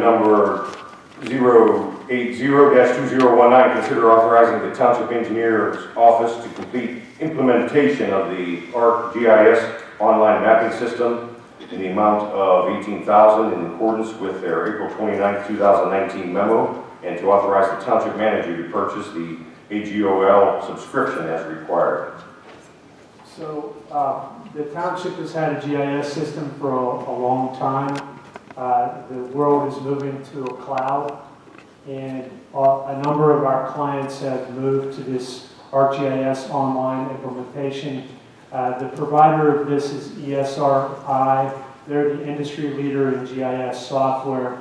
number 080-2019, consider authorizing the Township Engineer's Office to complete implementation of the ArcGIS Online mapping system in the amount of $18,000 in accordance with their April 29, 2019 memo, and to authorize the Township Manager to purchase the AGOL subscription as required. So the township has had a GIS system for a long time. The world is moving to a cloud, and a number of our clients have moved to this ArcGIS Online implementation. The provider of this is ESRI. They're the industry leader in GIS software.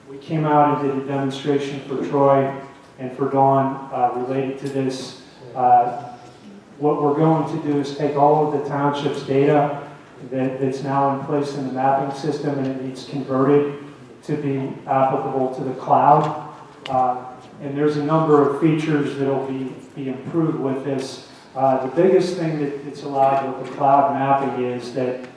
We came out and did a demonstration for Troy and for Dawn related to this. What we're going to do is take all of the township's data that's now in place in the mapping system, and it needs converted to be applicable to the cloud. And there's a number of features that will be improved with this. The biggest thing that's allowed with the cloud mapping is that,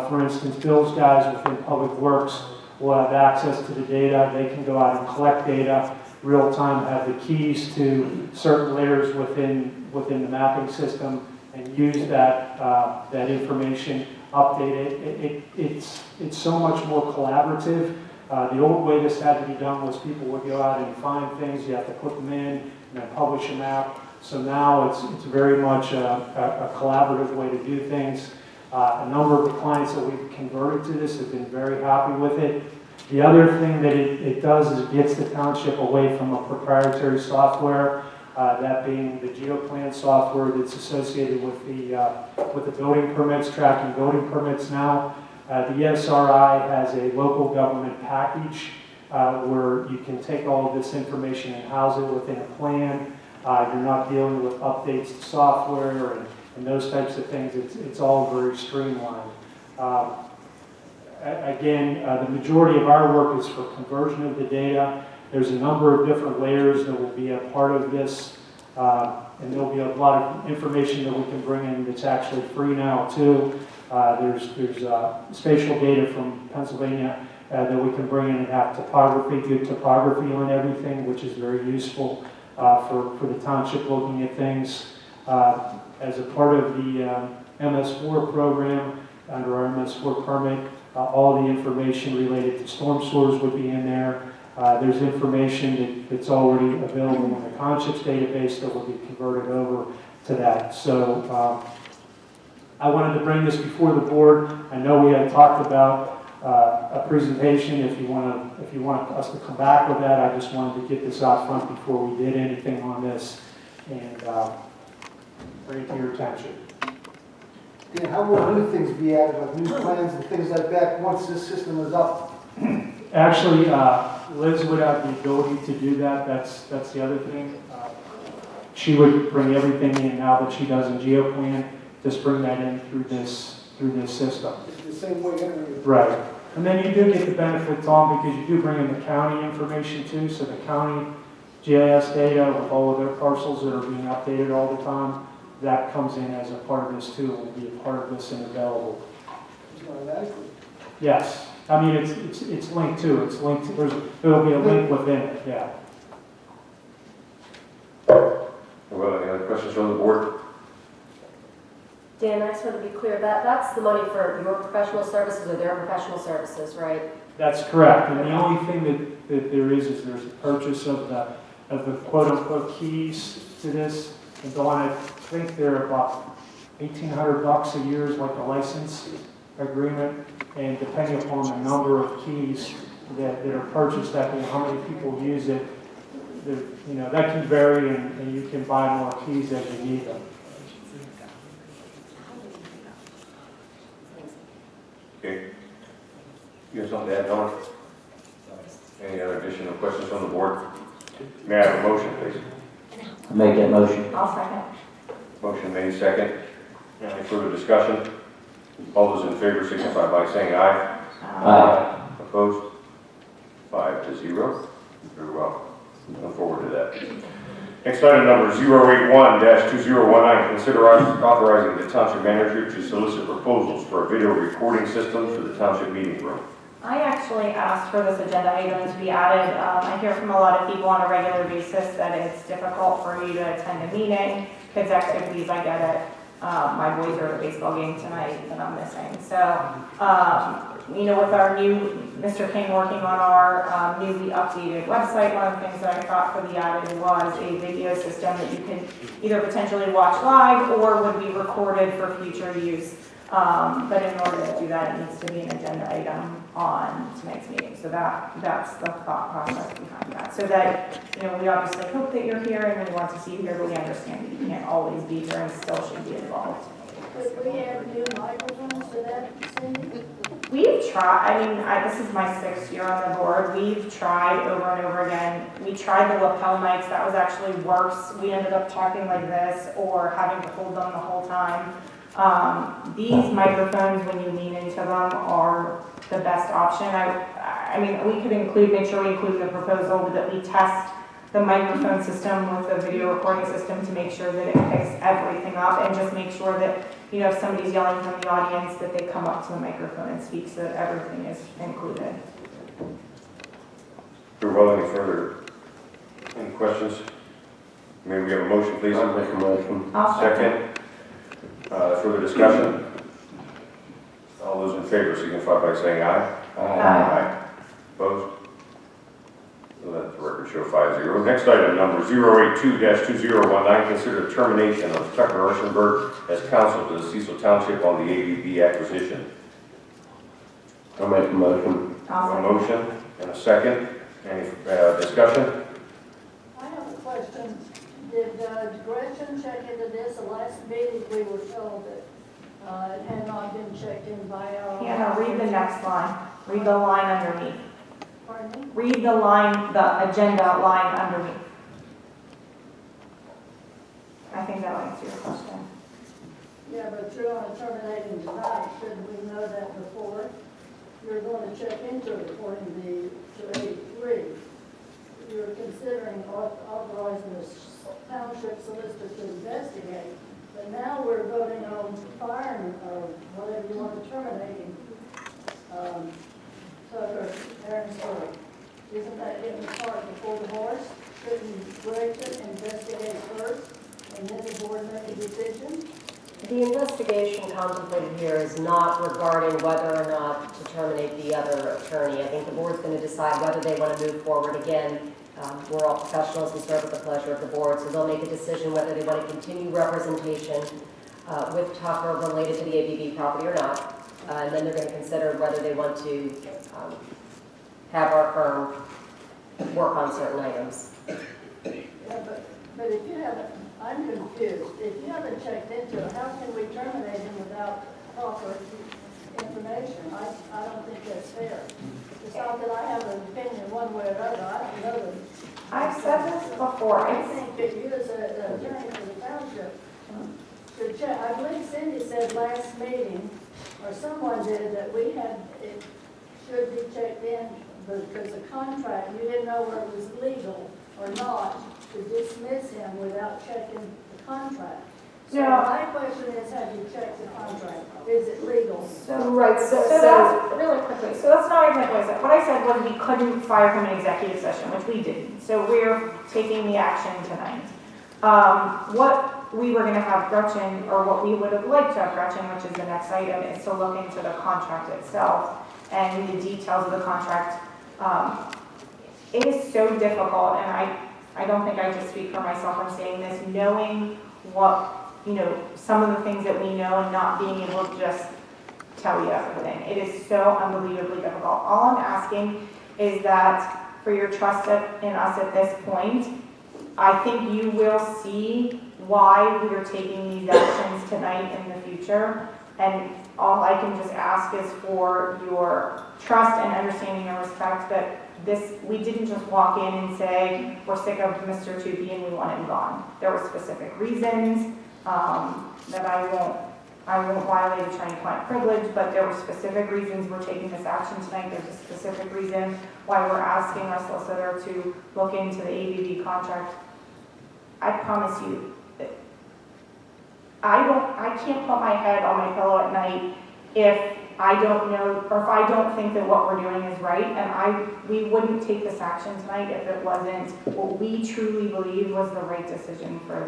for instance, Bill's guys within Public Works will have access to the data. They can go out and collect data real time, have the keys to certain layers within the mapping system, and use that information, update it. It's so much more collaborative. The old way this had to be done was people would go out and find things. You have to put them in and then publish a map. So now it's very much a collaborative way to do things. A number of the clients that we've converted to this have been very happy with it. The other thing that it does is it gets the township away from a proprietary software, that being the GeoPlan software that's associated with the building permits, tracking building permits now. The ESRI has a local government package where you can take all of this information and house it within a plan. You're not dealing with updates to software and those types of things. It's all very streamlined. Again, the majority of our work is for conversion of the data. There's a number of different layers that will be a part of this, and there'll be a lot of information that we can bring in that's actually free now too. There's spatial data from Pennsylvania that we can bring in and have topography, good topography on everything, which is very useful for the township looking at things. As a part of the MS4 program, under our MS4 permit, all the information related to storm sewers would be in there. There's information that's already available in the Conscips database that will be converted over to that. So I wanted to bring this before the board. I know we had talked about a presentation. If you want us to come back with that, I just wanted to get this out front before we did anything on this and bring it to your attention. Dan, how will new things be added, like new plans and things like that, once this system is up? Actually, Liz would have the ability to do that. That's the other thing. She would bring everything in now that she does in GeoPlan, just bring that in through this system. It's the same way every. Right. And then you do get the benefit, Tom, because you do bring in the county information too. So the county GIS data with all of their parcels that are being updated all the time, that comes in as a part of this too. It will be a part of this and available. Automatically. Yes. I mean, it's linked too. It's linked. There'll be a link within it. Yeah. Well, any other questions from the board? Dan, I just want to be clear, that's the money for your professional services or their professional services, right? That's correct. And the only thing that there is there's a purchase of the quote-unquote keys to this. And Dawn, I think they're about $1,800 a year is like a license agreement. And depending upon the number of keys that are purchased, that means how many people use it, that can vary, and you can buy more keys as you need them. Okay. You have something to add, Dawn? Any other additional questions from the board? May I have a motion, please? Make that motion. I'll second. Motion made, second. Any further discussion? All those in favor signify by saying aye. Aye. Opposed? 5-0. Very well. Look forward to that. Next item number 081-2019. Consider authorizing the township manager to solicit proposals for a video recording system for the township meeting room. I actually asked for this agenda item to be added. I hear from a lot of people on a regular basis that it's difficult for you to attend a meeting, kids' activities, I get it. My boys are at a baseball game tonight that I'm missing. So, you know, with our new, Mr. King working on our newly updated website, one of the things that I thought could be added was a video system that you can either potentially watch live or would be recorded for future use. But in order to do that, it needs to be an agenda item on tonight's meeting. So that's the thought process behind that. So that, you know, we obviously hope that you're here and we want to see you here, but we understand that you can't always be here and still should be involved. Could we have new microphones to that, Cindy? We've tried, I mean, this is my 6th year on the board. We've tried over and over again. We tried the lapel mics, that was actually worse. We ended up talking like this or having to hold them the whole time. These microphones, when you lean into them, are the best option. I mean, we could make sure we include in the proposal that we test the microphone system with the video recording system to make sure that it picks everything up and just make sure that, you know, if somebody's yelling from the audience, that they come up to the microphone and speak so that everything is included. Very well, any further, any questions? May we have a motion, please? I'll make a motion. I'll Second. Further discussion? All those in favor signify by saying aye. Aye. Opposed? So let the record show 5-0. Next item, number 082-2019, consider termination of Tucker Archenberg as counsel to the Cecil Township on the ABB acquisition. I'll make a motion. A motion and a second. Any discussion? I have a question. Did Gretchen check into this? The last meeting, we were told that it had not been checked in by our... Hannah, read the next line. Read the line underneath. Pardon me? Read the line, the agenda line underneath. I think that'll answer your question. Yeah, but you're on a terminating tonight. Shouldn't we know that before? You're going to check into it according to 83. You're considering authorizing the township solicitor to investigate, but now we're voting on firing or whatever you want to terminate him. Tucker, Aaron'sburg. Isn't that getting the cart before the horse? Shouldn't Gretchen investigate first and then the board make a decision? The investigation contemplated here is not regarding whether or not to terminate the other attorney. I think the board's going to decide whether they want to move forward. Again, we're all professionals and serve at the pleasure of the board, so they'll make a decision whether they want to continue representation with Tucker related to the ABB property or not. And then they're going to consider whether they want to have our firm work on certain items. Yeah, but if you haven't, I'm confused. If you haven't checked into it, how can we terminate him without proper information? I don't think that's fair. It's not that I have an opinion one way or another. I don't know that. I've said this before. I think that you as an attorney for the township should check. I believe Cindy said last meeting, or someone did, that we had, it should be checked in because the contract, you didn't know whether it was legal or not to dismiss him without checking the contract. So Yeah. my question is, have you checked the contract? Is it legal? Right, So that's, really quickly, so that's not exactly what I said. What I said was we couldn't fire him in executive session, which we didn't. So we're taking the action tonight. What we were gonna have Gretchen, or what we would have liked to have Gretchen, which is the next item, is to look into the contract itself and the details of the contract. It is so difficult, and I don't think I just speak for myself when saying this, knowing what, you know, some of the things that we know and not being able to just tell you everything. It is so unbelievably difficult. All I'm asking is that for your trust in us at this point, I think you will see why we are taking these actions tonight in the future. And all I can just ask is for your trust and understanding and respect that we didn't just walk in and say, we're sick of Mr. Tupi and we want him gone. There were specific reasons that I won't violate attorney-client privilege, but there were specific reasons we're taking this action tonight. There's a specific reason why we're asking our solicitor to look into the ABB contract. I promise you, I can't put my head on my pillow at night if I don't know, or if I don't think that what we're doing is right, and we wouldn't take this action tonight if it wasn't what we truly believe was the right decision for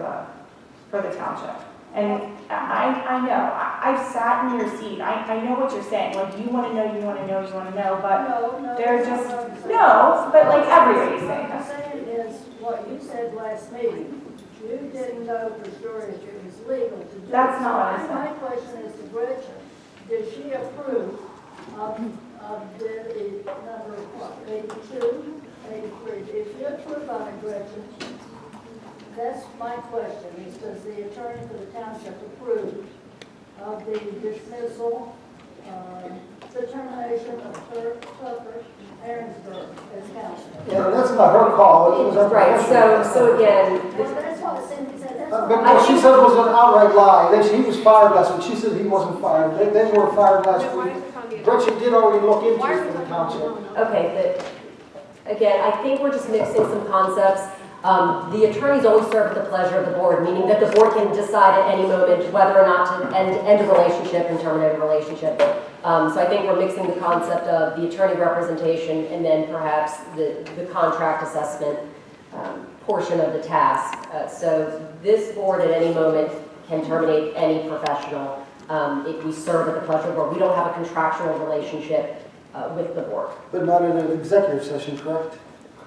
the township. And I know, I've sat in your seat, I know what you're saying, like, you wanna know, but No, they're that's just, not what I'm saying. no, but like everybody's saying What I'm that. saying is what you said last meeting. You didn't know for sure if it was legal to do. That's not what I So said. My question is to Gretchen, did she approve of the number, what, 82, 83? If she approved on it, Gretchen, that's my question, is does the attorney for the township approve of the dismissal, determination of Tucker, Aaron'sburg as counsel? Yeah, that's not her call, it was her Right, professional. so again, Well, that's what Cindy said, that's what. But what she said was an outright lie. He was fired last week. She said he wasn't fired. They were fired last week. Gretchen did already look into it for the township. okay, again, I think we're just mixing some concepts. The attorneys always serve at the pleasure of the board, meaning that the board can decide at any moment whether or not to end a relationship and terminate a relationship. So I think we're mixing the concept of the attorney representation and then perhaps the contract assessment portion of the task. So this board at any moment can terminate any professional if we serve at the pleasure of the board. We don't have a contractual relationship with the board. But not in an executive session, correct?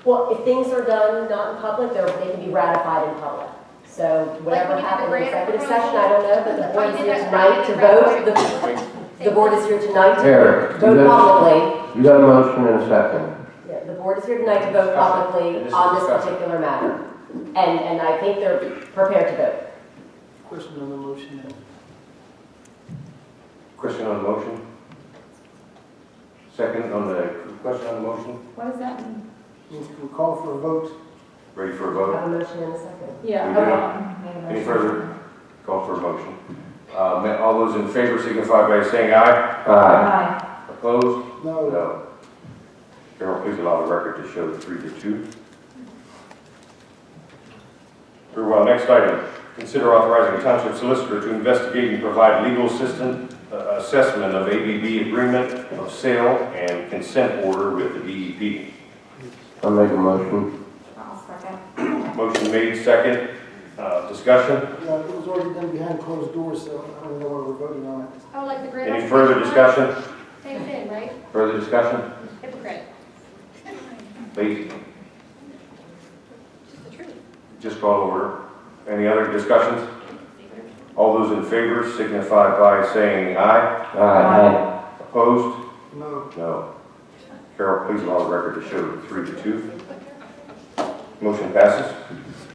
Well, if things are done not in public, they can be ratified in public. So whatever happened in executive session, I don't know, but the board is here tonight to vote. The board is here tonight Here, to vote publicly. You got a motion and a second. Yeah, the board is here tonight to vote publicly on this particular matter. And I think they're prepared to vote. Question on the motion. Question on the motion? Second on the question on the motion? What does that mean? We call for a vote. Ready for a I vote? have a motion in a second. Yeah. We do. Okay. Any further? Call for a motion. All those in favor signify by saying aye. Aye. Opposed? No. No. Carol, please allow the record to show 3-2. Very well. Next item. Consider authorizing a township solicitor to investigate and provide legal assessment of ABB agreement of sale and consent order with the DEP. I'll make a motion. I'll second. Motion made, second. Discussion? Yeah, it was already done behind closed doors, so I don't know why we're voting on it. Oh, like the great. Any further discussion? Same thing, right? Further discussion? Hypocrite. Please, Just the truth. just call order. Any other discussions? All those in favor signify by saying aye. Aye. Opposed? No. No. Carol, please allow the record to show 3-2. Motion passes.